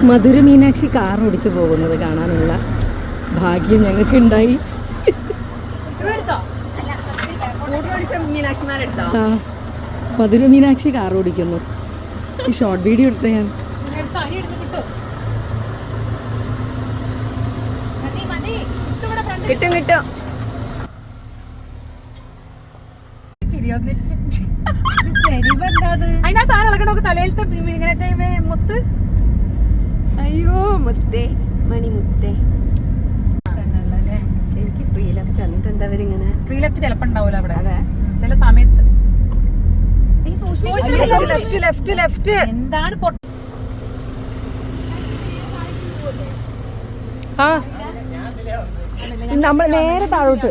Madurai Meenakshi car ഓടിച്ചു പോകുന്നത് കാണാനുള്ള ഭാഗ്യം ഞങ്ങൾക്ക് ഉണ്ടായി. മധുര മീനാക്ഷി കാർ ഓടിക്കുന്നു. ഈ ഷോർട്ട് വീഡിയോ എടുത്ത ഞാൻ കിട്ടും കിട്ടും. അതിനാ സാധനം ഇളക്കണോക്ക് തലയിലത്തെ ഇങ്ങനെ മുത്ത്. അയ്യോ മുത്തേ മണിമുത്തേ. ശരിക്കും ഫ്രീ ലെഫ്റ്റ്. എന്നിട്ട് എന്താ ഇങ്ങനെ ഫ്രീ ലെഫ്റ്റ് ചിലപ്പോ ഉണ്ടാവൂല അവിടെ. അതെ ചില സമയത്ത് എന്താണ് നമ്മൾ നേരെ താഴോട്ട്